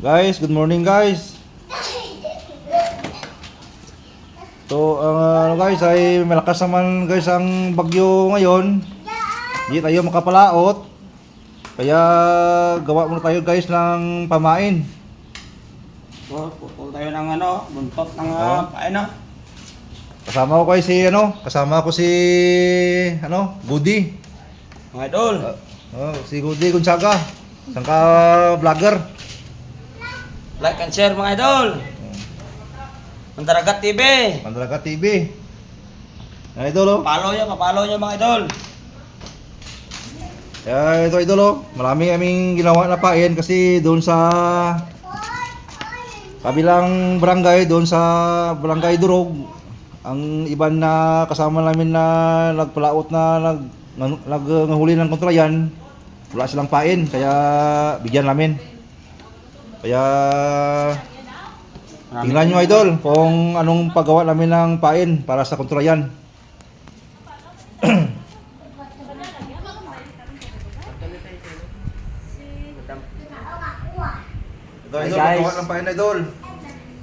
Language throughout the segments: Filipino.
Guys, good morning guys. So, guys, ay malakas naman guys ang bagyo ngayon. Hindi tayo makapalaot. Kaya gawa muna tayo guys ng pamain. So, putol tayo ng buntot ng pain Kasama ko si Goody. Mga idol. Si Goody Gonzaga. Sangka vlogger. Like and share mga idol. Mandaragat TV. Mandaragat TV. Idol Papalo nyo mga idol. Kaya ito idol marami kaming ginawa na pain kasi doon sa kabilang barangay, doon sa barangay Durog, ang iban na kasama namin na nagpalaot na naghuli ng kontrayan, wala silang pain, kaya bigyan namin. Kaya tingnan nyo idol kung anong paggawa namin ng pain para sa kontrayan. Idol, paggawa ng pain idol.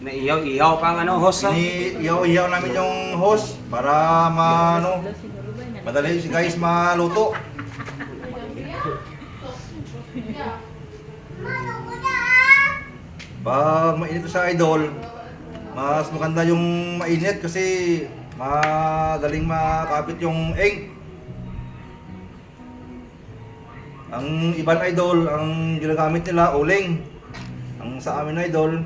Naiyaw-iyaw pang host. Iyaw namin yung host para madali si guys maluto. Pag mainit sa idol, mas maganda yung mainit kasi madaling makapit yung ink. Ang ibang idol, ang ginagamit nila uling. Ang sa amin idol,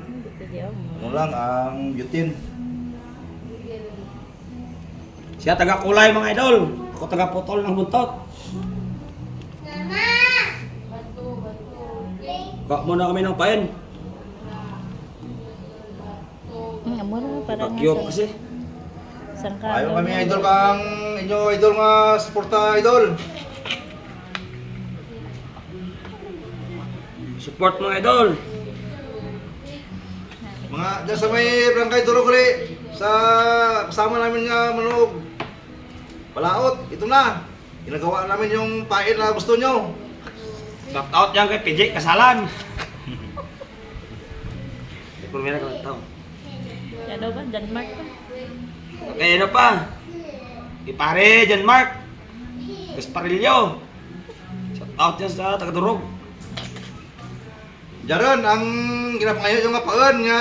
ang butane. Siya taga kulay mga idol. Ako taga putol ng buntot. Bak muna kami ng pain. Bagyo kasi. Ayaw kami idol kang inyo idol nga suporta idol. Support mga idol. Mga dyan sa may barangay Durog ulit, sa kasama namin nga manog palaot, ito na. Ginagawa namin yung pain na gusto nyo. Shout out yan kay PJ Kasalan. Pumira ka lang tao. Ano ba? Denmark pa? Okay, ano pa? Ipare, Janmark. Gasparillo. Shout out yan sa taga-Durog. Diyan ang ginapangayon yung paan nga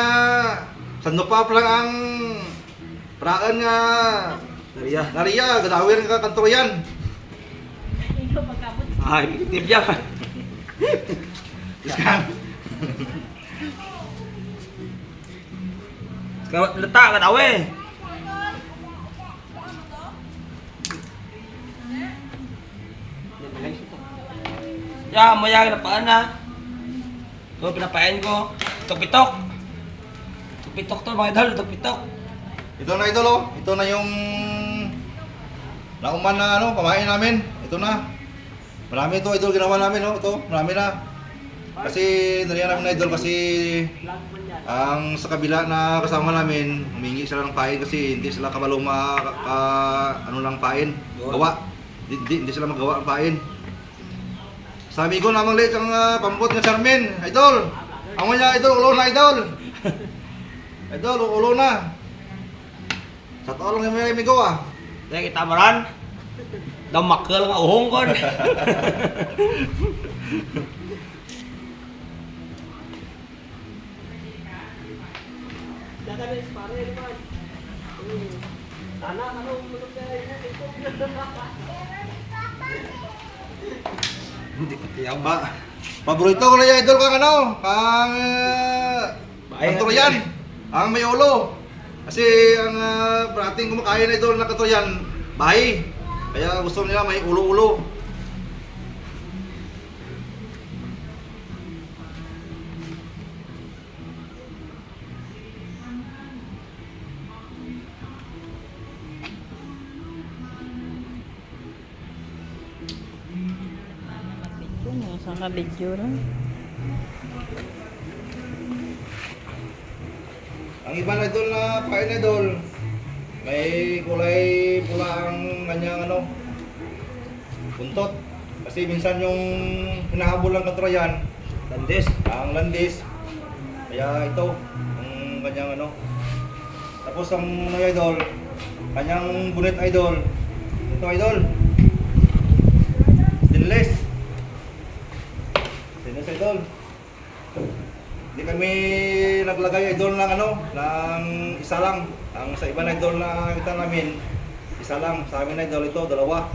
sando pa lang ang praan nga nariya, gadawin ka kantoyan. Ay, effective yan. Kawat letak ka tawe. Ya, mo yang napaan na. Ito pinapain ko. Tok-pitok. Tok-pitok to mga idol, tok-pitok. Ito na idol ito na yung nauman na pamain namin. Ito na. Marami ito idol ginawa namin ito, marami na. Kasi nariyan namin idol kasi ang sa kabila na kasama namin, humingi sila ng pain kasi hindi sila kabalong ng pain. Gawa. Hindi sila magawa ng pain. Sabi ko namang late ang pampot ng Charmin, idol. Ang mga idol, ulo na idol. Idol, ulo na. Sa tao lang yung may gawa. Dahil kita maran. Daw makal nga uhong kon. Hindi ko tiyaw ba? Paborito ko na yung idol kang kang Katoyan, ang may ulo. Kasi ang parating kumakain na idol na Katoyan, bahay. Kaya gusto nila may ulo-ulo. Sa video rin. Ang iba na idol na pain idol, may kulay pula ang kanyang buntot. Kasi minsan yung hinahabol ng katrayan, Landis. ang landis. Kaya ito, ang kanyang ano. Tapos ang mga idol, kanyang bonnet idol. Ito idol. Stainless. Stainless idol. Hindi kami naglagay idol ng ano, ng isa lang. Ang sa iba na idol na kita namin, isa lang. Sa amin idol ito, dalawa.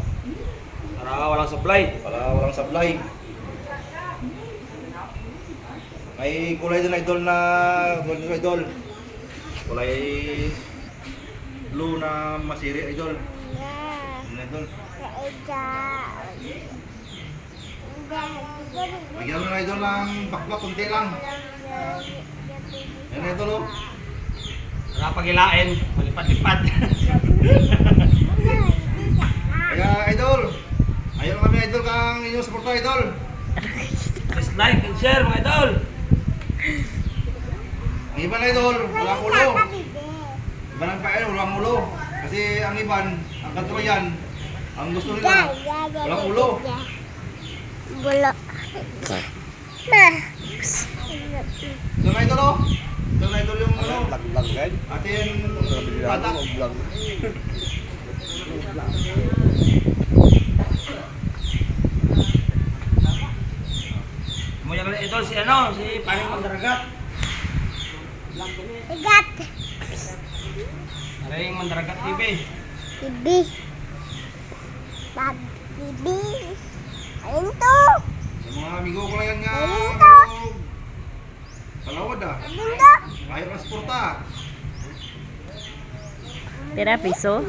Para walang supply. Para walang supply. May kulay din idol na idol. Kulay blue na masiri idol. Ano idol? Lagyan mo na idol ng bakbak, kunti lang. Yan idol oh. Para pagilain, malipad-lipad. Kaya idol, ayaw kami idol kang inyong suporta idol. Please like and share mga idol. Ang iban idol, walang ulo. Iban ang pain, walang ulo. Kasi ang iban, ang kanto yan, ang gusto nila, walang ulo. Bulok. Ito na idol oh. Ito na idol yung ano, atin batak. Moya ka idol si ano, si Paring Mandaragat. Igat. Paring Mandaragat TV. Bibi. Bab. Bibi. Ayun to. Sa mga amigo ko na yan nga, Ayun to. palawad ah. Ayun to. Ayaw ka suporta. Tira piso.